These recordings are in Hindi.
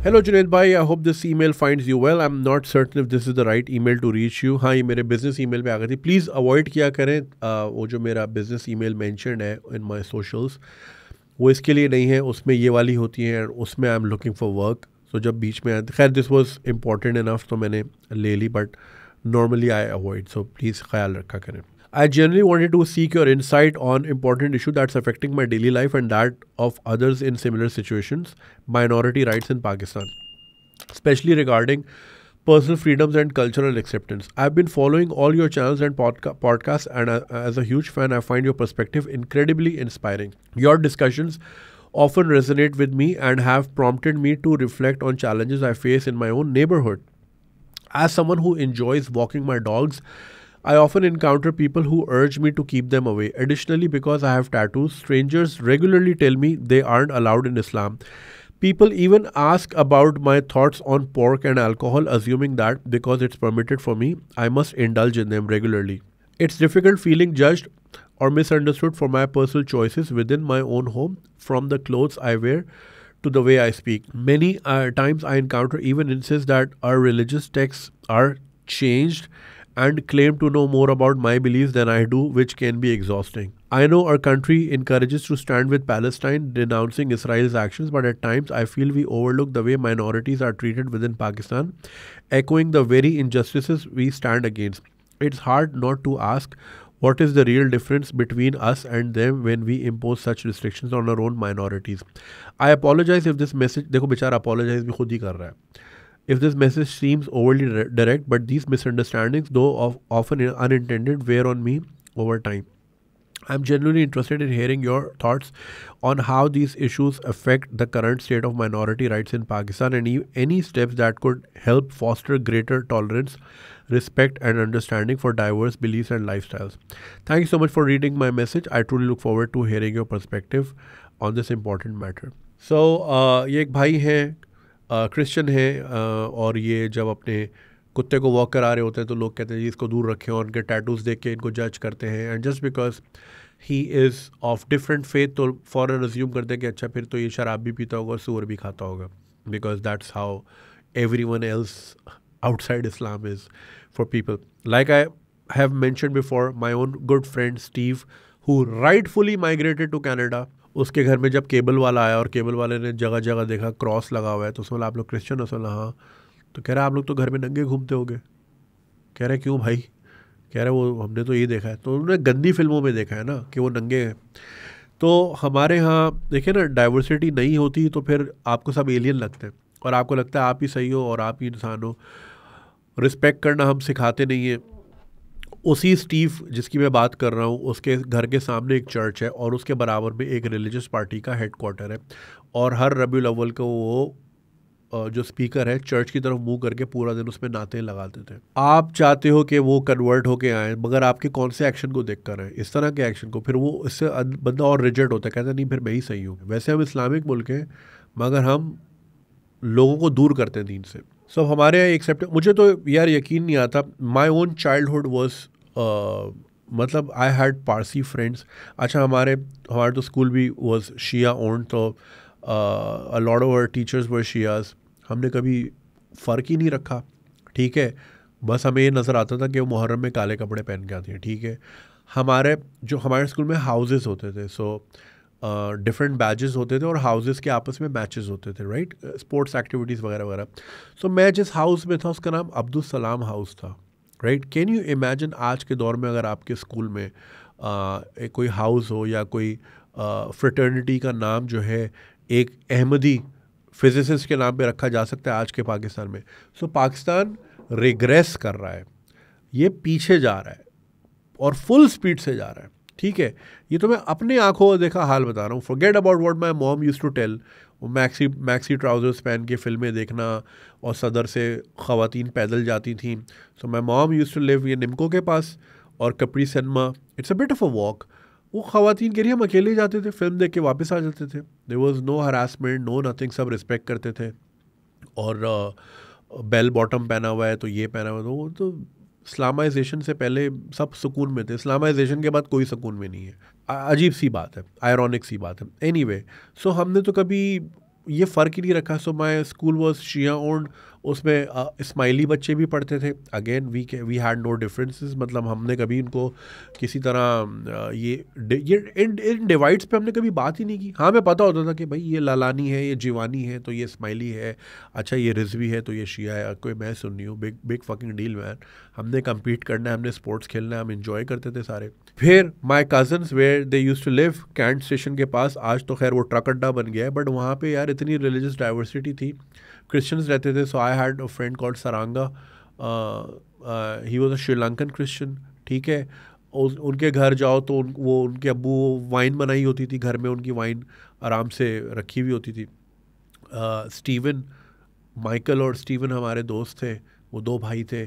Hello Junaid bhai, I hope this email finds you well. I'm not certain if this is the right email to reach you. हाँ, ये मेरे business email पे आ गई थी. Please avoid किया करें वो जो मेरा business email mentioned है in my socials, वो इसके लिए नहीं है. उसमें ये वाली होती है और उसमें I'm looking for work. So जब बीच में खैर this was important enough तो मैंने ले ली, but normally I avoid. So please ख्याल रखा करें. I genuinely wanted to seek your insight on important issue that's affecting my daily life and that of others in similar situations, minority rights in Pakistan, especially regarding personal freedoms and cultural acceptance. I've been following all your channels and podcasts, and as a huge fan, I find your perspective incredibly inspiring. Your discussions often resonate with me and have prompted me to reflect on challenges I face in my own neighborhood. As someone who enjoys walking my dogs, I often encounter people who urge me to keep them away. Additionally, because I have tattoos, strangers regularly tell me they aren't allowed in Islam. People even ask about my thoughts on pork and alcohol, assuming that because it's permitted for me, I must indulge in them regularly. It's difficult feeling judged or misunderstood for my personal choices within my own home, from the clothes I wear to the way I speak. Many times I encounter even instances that our religious texts are changed and claim to know more about my beliefs than I do, which can be exhausting. I know our country encourages to stand with Palestine, denouncing Israel's actions, but at times I feel we overlook the way minorities are treated within Pakistan, echoing the very injustices we stand against. It's hard not to ask, what is the real difference between us and them when we impose such restrictions on our own minorities? I apologize if this message, देखो बेचारा apologize भी खुद ही कर रहा है. If this message seems overly direct, but these misunderstandings, though often unintended, wear on me over time. I'm genuinely interested in hearing your thoughts on how these issues affect the current state of minority rights in Pakistan and any steps that could help foster greater tolerance, respect, and understanding for diverse beliefs and lifestyles. Thank you so much for reading my message. I truly look forward to hearing your perspective on this important matter. So, ये एक भाई हैं, क्रिश्चियन है, और ये जब अपने कुत्ते को वॉक करा रहे होते हैं तो लोग कहते हैं जी इसको दूर रखें, और उनके टैटूज़ देख के इनको जज करते हैं. And just because he is of different faith तो फ़ौरन अज्यूम करते हैं कि अच्छा फिर तो ये शराब भी पीता होगा और सूअर भी खाता होगा, because that's how everyone else outside Islam is for people. Like I have mentioned before, my own good friend Steve, who rightfully migrated to Canada. उसके घर में जब केबल वाला आया और केबल वाले ने जगह जगह देखा क्रॉस लगा हुआ है, तो उसने बोला आप लोग क्रिश्चियन हो? बोला हाँ. तो कह रहा है आप लोग तो घर में नंगे घूमते होगे. कह रहे क्यों भाई? कह रहे वो हमने तो ये देखा है. तो उन्होंने गंदी फिल्मों में देखा है ना कि वो नंगे हैं. तो हमारे यहाँ देखिए ना, डाइवर्सिटी नहीं होती तो फिर आपको सब एलियन लगते हैं और आपको लगता है आप ही सही हो और आप ही इंसान हो. रिस्पेक्ट करना हम सिखाते नहीं हैं. उसी स्टीव जिसकी मैं बात कर रहा हूँ, उसके घर के सामने एक चर्च है और उसके बराबर में एक रिलीजियस पार्टी का हेडक्वार्टर है, और हर रबीउल अव्वल को वो जो स्पीकर है चर्च की तरफ मुंह करके पूरा दिन उसमें नाते लगाते थे. आप चाहते हो कि वो कन्वर्ट होके आए, मगर आपके कौन से एक्शन को देख कर आए, इस तरह के एक्शन को. फिर वो इससे बंदा और रिजेक्ट होता है, कहता नहीं फिर मैं ही सही हूँ. वैसे हम इस्लामिक मुल्क हैं मगर हम लोगों को दूर करते हैं दीन से. सो हमारे यहाँ एक्सेप्ट, मुझे तो यार यकीन नहीं आता. माई ओन चाइल्डहुड वॉज मतलब आई हैड पारसी फ्रेंड्स. अच्छा, हमारे तो स्कूल भी वॉज शिया ओन, तो a lot of our teachers were Shias. हमने कभी फ़र्क ही नहीं रखा, ठीक है. बस हमें ये नज़र आता था कि वो मुहर्रम में काले कपड़े पहन के आती हैं, ठीक है. हमारे स्कूल में हाउसेस होते थे, सो डिफरेंट बैचेस होते थे और हाउसेस के आपस में मैचेस होते थे, राइट, स्पोर्ट्स एक्टिविटीज़ वगैरह वगैरह. सो मैं जिस हाउस में था उसका नाम अब्दुल सलाम हाउस था, राइट. कैन यू इमेजिन आज के दौर में अगर आपके स्कूल में कोई हाउस हो या कोई फ्रेटर्निटी का नाम जो है एक अहमदी फिजिसिस्ट के नाम पे रखा जा सकता है आज के पाकिस्तान में. सो पाकिस्तान रिग्रेस कर रहा है, ये पीछे जा रहा है और फुल स्पीड से जा रहा है, ठीक है. ये तो मैं अपने आंखों में देखा हाल बता रहा हूँ. Forget about what my mom used to tell. वो मैक्सी ट्राउजर्स पहन के फिल्में देखना और सदर से ख़वातीन पैदल जाती थीं. So my mom used to live ये निमको के पास और Kapri cinema, it's a bit of a walk. वो ख़वातीन के लिए हम अकेले जाते थे, फिल्म देख के वापस आ जाते थे. There was no harassment, no nothing, सब रिस्पेक्ट करते थे. और बेल बॉटम पहना हुआ है तो ये पहना हुआ है, तो वो तो इस्लामाइजेशन से पहले सब सुकून में थे, इस्लामाइजेशन के बाद कोई सुकून में नहीं है. अजीब सी बात है, आयरॉनिक सी बात है. एनीवे, सो हमने तो कभी ये फ़र्क ही नहीं रखा. So my school was Shia owned. उसमें इस्माइली बच्चे भी पढ़ते थे. Again we had no differences. मतलब हमने कभी इनको किसी तरह ये इन डिवाइड्स पे हमने कभी बात ही नहीं की. हाँ, मैं पता होता था कि भाई ये लालानी है, ये जीवानी है तो ये इस्माइली है, अच्छा ये रिजवी है तो ये शिया है. कोई मैं सुननी हूँ, big big fucking deal man. हमने कम्पीट करना है, हमने स्पोर्ट्स खेलना है, हम इंजॉय करते थे सारे. फिर my cousins where they use to live cantt station के पास. आज तो खैर वो ट्रक अड्डा बन गया है, बट वहाँ पे यार इतनी रिलीजियस डाइवर्सिटी थी. क्रिश्चियंस रहते थे. So I had a friend called Saranga. He was a Sri Lankan Christian. ठीक है. उनके घर जाओ तो उनके अब्बू वाइन बनाई होती थी घर में. उनकी वाइन आराम से रखी हुई होती थी. स्टीवन, माइकल और स्टीवन हमारे दोस्त थे. वो 2 भाई थे.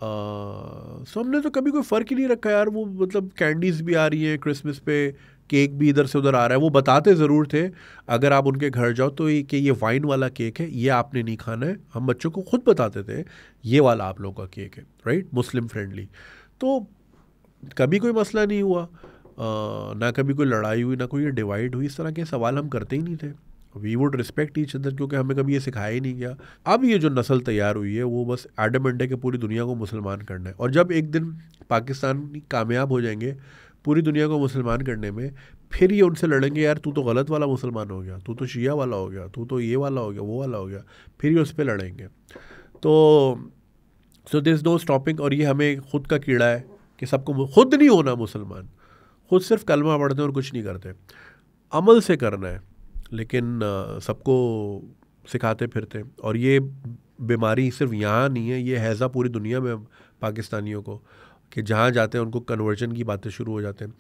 सो हमने तो कभी कोई फ़र्क ही नहीं रखा यार. वो मतलब कैंडीज़ भी आ रही हैं क्रिसमस पे, केक भी इधर से उधर आ रहा है. वो बताते ज़रूर थे अगर आप उनके घर जाओ तो कि ये वाइन वाला केक है, ये आपने नहीं खाना है. हम बच्चों को खुद बताते थे ये वाला आप लोगों का केक है, राइट, मुस्लिम फ्रेंडली. तो कभी कोई मसला नहीं हुआ. ना कभी कोई लड़ाई हुई, ना कोई डिवाइड हुई. इस तरह के सवाल हम करते ही नहीं थे. We would respect each other, क्योंकि हमें कभी ये सिखाया ही नहीं गया. अब ये जो नस्ल तैयार हुई है वो बस एडमंड है कि पूरी दुनिया को मुसलमान करना है. और जब एक दिन पाकिस्तान कामयाब हो जाएंगे पूरी दुनिया को मुसलमान करने में, फिर ये उनसे लड़ेंगे यार तू तो गलत वाला मुसलमान हो गया, तू तो शिया वाला हो गया, तू तो ये वाला हो गया, वो वाला हो गया. फिर ये उस पर लड़ेंगे. तो सो दिस नो स्टॉपिंग. और ये हमें खुद का कीड़ा है कि सबको खुद नहीं होना मुसलमान. खुद सिर्फ कलमा पढ़ते हैं और कुछ नहीं करते. अमल से करना है, लेकिन सबको सिखाते फिरते. और ये बीमारी सिर्फ यहाँ नहीं है, ये हैज़ा पूरी दुनिया में पाकिस्तानियों को, कि जहाँ जाते हैं उनको कन्वर्जन की बातें शुरू हो जाते हैं.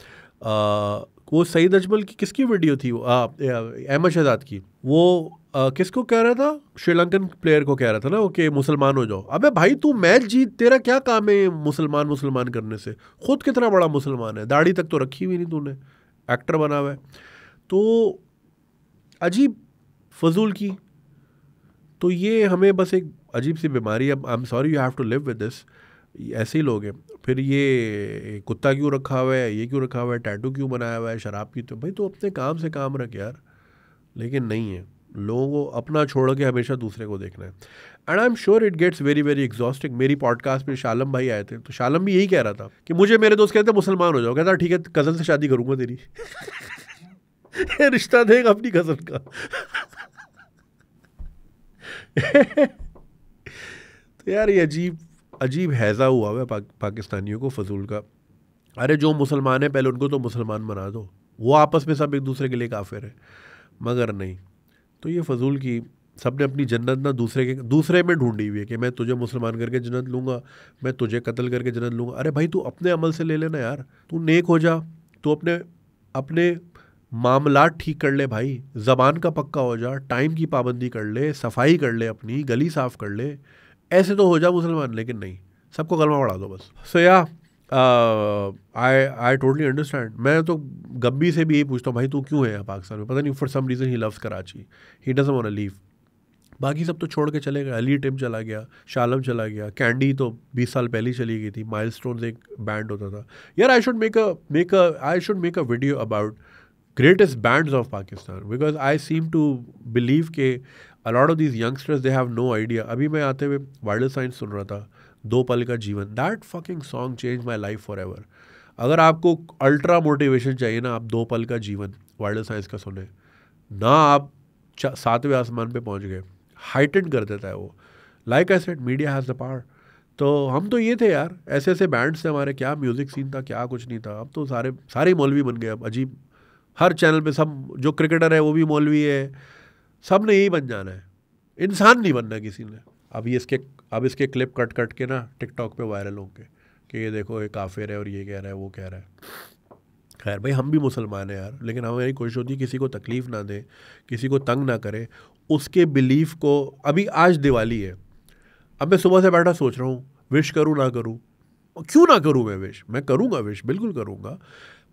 वो सईद अजमल की किसकी वीडियो थी, अहमद शहजाद की. वो किसको कह रहा था, श्रीलंकन प्लेयर को कह रहा था ना कि मुसलमान हो जाओ. अबे भाई तू मैच जीत, तेरा क्या काम है मुसलमान करने से. खुद कितना बड़ा मुसलमान है, दाढ़ी तक तो रखी हुई नहीं तूने, एक्टर बना हुआ है. तो अजीब फजूल की. तो ये हमें बस एक अजीब सी बीमारी. अब I am sorry you have to live with this. ऐसे ही लोग हैं. फिर ये कुत्ता क्यों रखा हुआ है, ये क्यों रखा हुआ है, टैटू क्यों बनाया हुआ है, शराब पी. तो भाई तो अपने काम से काम रख यार. लेकिन नहीं है, लोगों को अपना छोड़ के हमेशा दूसरे को देखना है. And I am sure it gets very very exhausting. मेरी पॉडकास्ट में शालम भाई आए थे, तो शालम भी यही कह रहा था कि मुझे मेरे दोस्त कहते मुसलमान हो जाओ. कहता ठीक है कज़न से शादी करूँगा तेरी. रिश्ता देगा अपनी कज़न का. तो यार ये अजीब हैज़ा हुआ है पाकिस्तानियों को फजूल का. अरे जो मुसलमान है पहले उनको तो मुसलमान बना दो, वो आपस में सब एक दूसरे के लिए काफिर है. मगर नहीं. तो ये फजूल की. सब ने अपनी जन्नत ना दूसरे में ढूंढी हुई है कि मैं तुझे मुसलमान करके जन्नत लूँगा, मैं तुझे कत्ल करके जन्नत लूँगा. अरे भाई तू अपने अमल से ले लेना यार. तू नेक हो जा, तू अपने मामलात ठीक कर ले भाई, ज़बान का पक्का हो जा, टाइम की पाबंदी कर ले, सफाई कर ले, अपनी गली साफ़ कर ले. ऐसे तो हो जा मुसलमान. लेकिन नहीं, सबको कलमा पढ़ा दो बस. सो या आई टोटली अंडरस्टैंड. मैं तो गब्बी से भी यही पूछता हूँ भाई तू क्यों है यहाँ पाकिस्तान में. पता नहीं for some reason he loves Karachi, he doesn't want to leave. बाकी सब तो छोड़ के चले गए. अली टिम चला गया, शालम चला गया, कैंडी तो 20 साल पहले ही चली गई थी. माइलस्टोन्स एक बैंड होता था यार. I should make a video about greatest bands of Pakistan, because I seem to believe कि a lot of these youngsters they have no idea. अभी मैं आते हुए वाइल्ड साइंस सुन रहा था, 2 पल का जीवन. That fucking song changed my life forever. अगर आपको अल्ट्रा मोटिवेशन चाहिए ना, आप 2 पल का जीवन वाइल्ड साइंस का सुने ना, आप 7वें आसमान पे पहुंच गए. हाइटेंड कर देता है वो. Like I said, media has the power. तो हम तो ये थे यार, ऐसे ऐसे बैंड्स थे हमारे, क्या म्यूज़िक सीन था, क्या कुछ नहीं था. अब तो सारे मौलवी बन गए. अब अजीब, हर चैनल पे सब, जो क्रिकेटर है वो भी मौलवी है. सब ने यही बन जाना है, इंसान नहीं बनना किसी ने. अब इसके क्लिप कट के ना टिकटॉक पे वायरल होंगे कि ये देखो ये काफिर है और ये कह रहा है वो कह रहा है. खैर भाई हम भी मुसलमान हैं यार, लेकिन हमारी कोशिश होती है किसी को तकलीफ़ ना दे, किसी को तंग ना करे, उसके बिलीफ को. अभी आज दिवाली है, अब मैं सुबह से बैठा सोच रहा हूँ विश करूँ ना करूँ. क्यों ना करूँ मैं विश? मैं करूँगा विश, बिल्कुल करूँगा.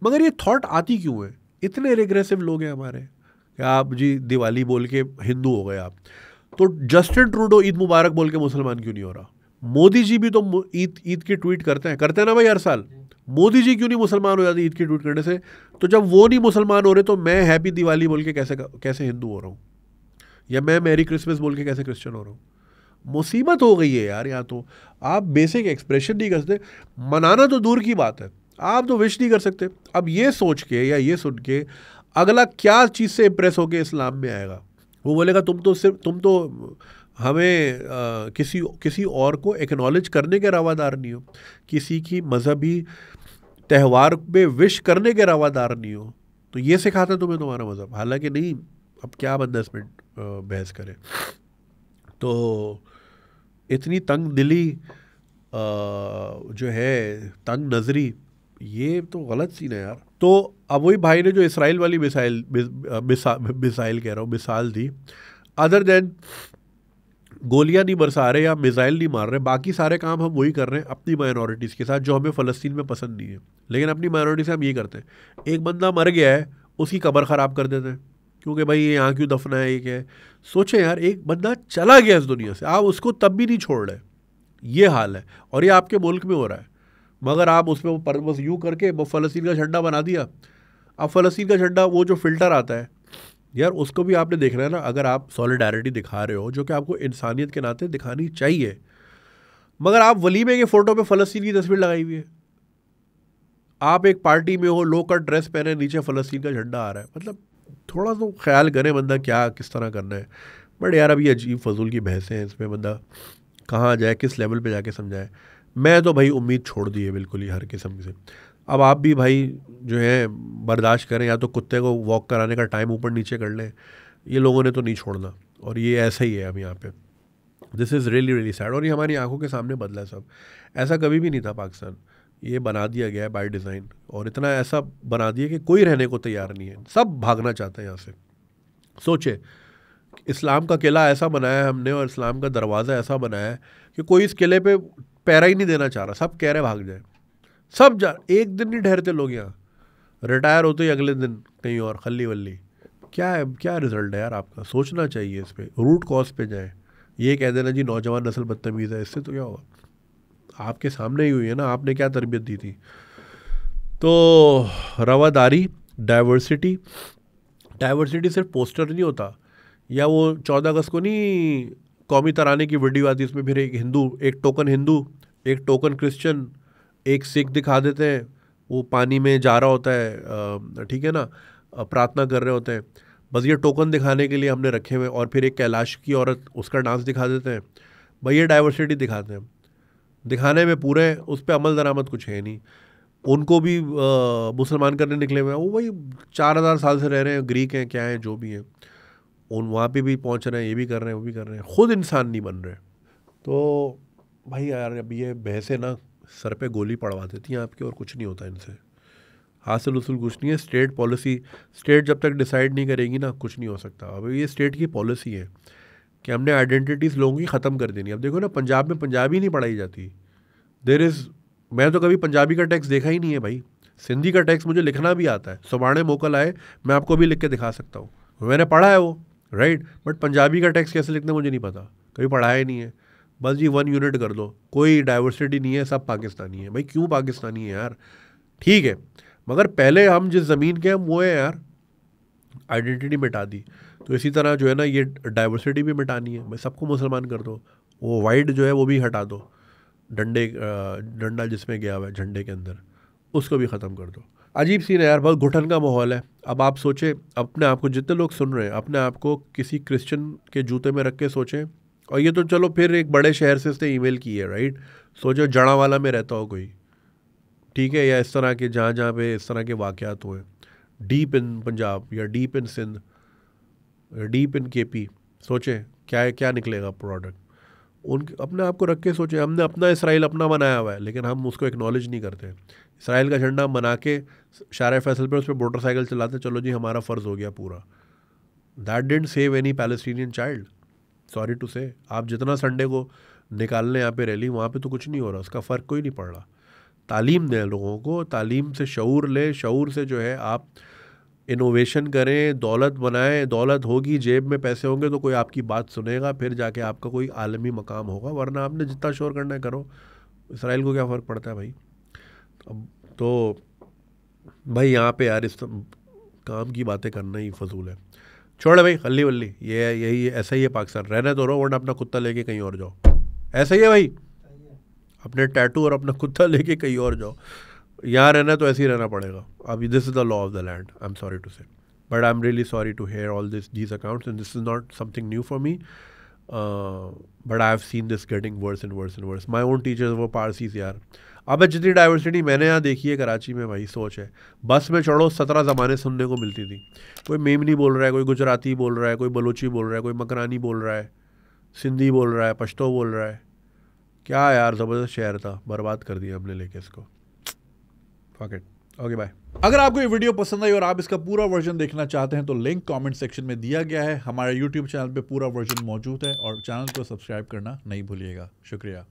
मगर ये थॉट आती क्यों है? इतने रिग्रेसिव लोग हैं हमारे कि आप जी दिवाली बोल के हिंदू हो गए आप, तो जस्टिन ट्रूडो ईद मुबारक बोल के मुसलमान क्यों नहीं हो रहा? मोदी जी भी तो ईद की ट्वीट करते हैं ना भाई हर साल. मोदी जी क्यों नहीं मुसलमान हो जाते ईद की ट्वीट करने से? तो जब वो नहीं मुसलमान हो रहे तो मैं हैप्पी दिवाली बोल के कैसे हिंदू हो रहा हूँ? या मैं मैरी क्रिसमस बोल के कैसे क्रिश्चियन हो रहा हूँ? मुसीबत हो गई है यार। यहाँ तो आप बेसिक एक्सप्रेशन नहीं कर सकते, मनाना तो दूर की बात है, आप तो विश नहीं कर सकते। अब ये सोच के या ये सुन के अगला क्या चीज़ से इम्प्रेस होके इस्लाम में आएगा? वो बोलेगा तुम तो हमें किसी किसी और को एक्नॉलेज करने के रवादार नहीं हो, किसी की मजहबी त्यौहार पे विश करने के रवादार नहीं हो, तो ये सिखाता तुम्हें तुम्हारा मज़हब। हालांकि नहीं, अब क्या बंदा इसमें बहस करे। तो इतनी तंग दिली जो है, तंग नज़री, ये तो गलत सीन है यार। तो अब वही भाई ने जो इसराइल वाली मिसाइल कह रहा हूँ, मिसाल दी, अदर देन गोलियां नहीं बरसा रहे या मिसाइल नहीं मार रहे, बाकी सारे काम हम वही कर रहे हैं अपनी माइनॉरिटीज़ के साथ जो हमें फ़लस्तीन में पसंद नहीं है। लेकिन अपनी माइनॉरिटी से हम ये करते हैं, एक बंदा मर गया है उसकी कब्र ख़राब कर देते हैं, क्योंकि भाई ये यहाँ क्यों दफना है, ये क्या है। सोचें यार, एक बंदा चला गया इस दुनिया से, आप उसको तब भी नहीं छोड़ रहे। ये हाल है, और ये आपके मुल्क में हो रहा है। मगर आप उसमें बस यूँ करके वो फ़लस्तीन का झंडा बना दिया। अब फ़लस्तीन का झंडा, वो जो फ़िल्टर आता है यार, उसको भी आपने देखना है ना। अगर आप सॉलिडारिटी दिखा रहे हो, जो कि आपको इंसानियत के नाते दिखानी चाहिए, मगर आप वलीमे के फ़ोटो पे फ़लस्तीन की तस्वीर लगाई हुई है, आप एक पार्टी में हो, लो कट ड्रेस पहने, नीचे फ़लस्तीन का झंडा आ रहा है, मतलब थोड़ा तो ख्याल करें बंदा क्या किस तरह करना है। बट यार अभी अजीब फजूल की बहसें हैं, इसमें बंदा कहाँ जाए, किस लेवल पे जाके समझाए। मैं तो भाई उम्मीद छोड़ दी है बिल्कुल ही हर किस्म से। अब आप भी भाई जो है बर्दाश्त करें, या तो कुत्ते को वॉक कराने का टाइम ऊपर नीचे कर लें, ये लोगों ने तो नहीं छोड़ना। और ये ऐसा ही है अब यहाँ पे। This is really really sad, और ये हमारी आंखों के सामने बदला है सब। ऐसा कभी भी नहीं था पाकिस्तान, ये बना दिया गया है बाय डिज़ाइन, और इतना ऐसा बना दिया कि कोई रहने को तैयार नहीं है, सब भागना चाहते हैं यहाँ से। सोचे, इस्लाम का किला ऐसा बनाया है हमने, और इस्लाम का दरवाज़ा ऐसा बनाया है कि कोई इस किले पे पैरा ही नहीं देना चाह रहा, सब कह रहे भाग जाए। सब जा, एक दिन नहीं ठहरते लोग यहाँ, रिटायर होते ही अगले दिन कहीं और खल्ली वल्ली। क्या है, क्या रिजल्ट है यार आपका? सोचना चाहिए इस पर, रूट कॉज पे जाए। ये कह देना जी नौजवान नस्ल बदतमीज़ है, इससे तो क्या होगा? आपके सामने ही हुई है ना, आपने क्या तरबियत दी थी। तो रवादारी, डाइवर्सिटी, डाइवर्सिटी सिर्फ पोस्टर नहीं होता, या वो 14 अगस्त को नहीं कौमी तराने की वीडियो आती है, इसमें फिर एक हिंदू, एक टोकन हिंदू, एक टोकन क्रिश्चियन, एक सिख दिखा देते हैं, वो पानी में जा रहा होता है, ठीक है ना, प्रार्थना कर रहे होते हैं, बस ये टोकन दिखाने के लिए हमने रखे हुए। और फिर एक कैलाश की औरत, उसका डांस दिखा देते हैं। भाई ये डाइवर्सिटी दिखाते हैं, दिखाने में पूरे उस पर अमल दरामद कुछ है नहीं। उनको भी मुसलमान करने निकले हुए हैं, वो वही 4000 साल से रह रहे हैं, ग्रीक हैं क्या हैं जो भी हैं, उन वहाँ पे भी पहुँच रहे हैं, ये भी कर रहे हैं वो भी कर रहे हैं, खुद इंसान नहीं बन रहे। तो भाई यार अब ये बहसें ना सर पे गोली पड़वा देती हैं आपके, और कुछ नहीं होता इनसे, हासिल उसूल कुछ नहीं है। स्टेट पॉलिसी, स्टेट जब तक डिसाइड नहीं करेगी ना, कुछ नहीं हो सकता। अब ये स्टेट की पॉलिसी है कि हमने आइडेंटिटीज़ लोगों की ख़त्म कर देनी। अब देखो ना, पंजाब में पंजाबी नहीं पढ़ाई जाती। देर इज़, मैं तो कभी पंजाबी का टेक्स्ट देखा ही नहीं है भाई। सिंधी का टेक्स्ट मुझे लिखना भी आता है, सुबाने मोकल आए, मैं आपको भी लिख के दिखा सकता हूँ, मैंने पढ़ा है वो, राइट। बट पंजाबी का टेक्स्ट कैसे लिखना मुझे नहीं पता, कभी पढ़ाया ही नहीं है। बस जी 1 यूनिट कर दो, कोई डाइवर्सिटी नहीं है, सब पाकिस्तानी है। भाई क्यों पाकिस्तानी है यार? ठीक है, मगर पहले हम जिस ज़मीन के हम वो है यार, आइडेंटिटी मिटा दी। तो इसी तरह जो है ना, ये डाइवर्सिटी भी मिटानी है, भाई सबको मुसलमान कर दो, वो वाइट जो है वो भी हटा दो, डंडा जिसमें गया हुआ है झंडे के अंदर, उसको भी ख़त्म कर दो। अजीब सीन है यार, बहुत घुटन का माहौल है। अब आप सोचें अपने आप को, जितने लोग सुन रहे हैं अपने आप को किसी क्रिश्चियन के जूते में रख के सोचें। और ये तो चलो फिर एक बड़े शहर से इसने ईमेल की है, राइट। सोचो जड़ावाला में रहता हो कोई, ठीक है, या इस तरह के जहाँ जहाँ पे इस तरह के वाक़यात हुए, डीप इन पंजाब या deep in Sindh, deep in KP, सोचें क्या क्या निकलेगा प्रोडक्ट। उन अपने आप को रख के सोचें, हमने अपना इसराइल अपना बनाया हुआ है, लेकिन हम उसको एक्नॉलेज नहीं करते। इसराइल का झंडा बना के शारे फैसल पर उस पर मोटरसाइकिल चलाते, चलो जी हमारा फ़र्ज़ हो गया पूरा। That didn't save any Palestinian child, sorry to say. आप जितना संडे को निकालने यहाँ पे रैली, वहाँ पे तो कुछ नहीं हो रहा, उसका फ़र्क कोई नहीं पड़ रहा। तालीम दें लोगों को, तालीम से शऊर लें, शऊर से जो है आप इनोवेशन करें, दौलत बनाएं। दौलत होगी, जेब में पैसे होंगे तो कोई आपकी बात सुनेगा, फिर जाके आपका कोई आलमी मकाम होगा, वरना आपने जितना शोर करना है करो, इसराइल को क्या फ़र्क पड़ता है भाई। अब तो भाई यहाँ पे यार इस काम की बातें करना ही फजूल है। छोड़ भाई, हल्ली वल्ली, ये यही ऐसा ही है पाकिस्तान। रहना तो रहो, वरना अपना कुत्ता लेके कहीं और जाओ। ऐसा ही है भाई, अपने टैटू और अपना कुत्ता लेके कहीं और जाओ। यहाँ रहना तो ऐसे ही रहना पड़ेगा। अभी this is the law of the land, I am sorry to say, but I am really sorry to hear all these accounts, and this is not something new for me, but I have seen this getting worse and worse and worse. My own teachers वो पारसीज यार। अब जितनी डाइवर्सिटी मैंने यहाँ देखी है कराची में भाई, सोच है। बस में चढ़ो 17 ज़बानें सुनने को मिलती थी। कोई मेमनी बोल रहा है, कोई गुजराती बोल रहा है, कोई बलोची बोल रहा है, कोई मकरानी बोल रहा है, सिंधी बोल रहा है, पश्तो बोल रहा है। क्या यार ज़बरदस्त शहर था, बर्बाद कर दिया हमने लेके इसको। Fuck it, okay bye. अगर आपको ये वीडियो पसंद आई और आप इसका पूरा वर्जन देखना चाहते हैं तो लिंक कमेंट सेक्शन में दिया गया है। हमारे YouTube चैनल पे पूरा वर्जन मौजूद है और चैनल को सब्सक्राइब करना नहीं भूलिएगा। शुक्रिया।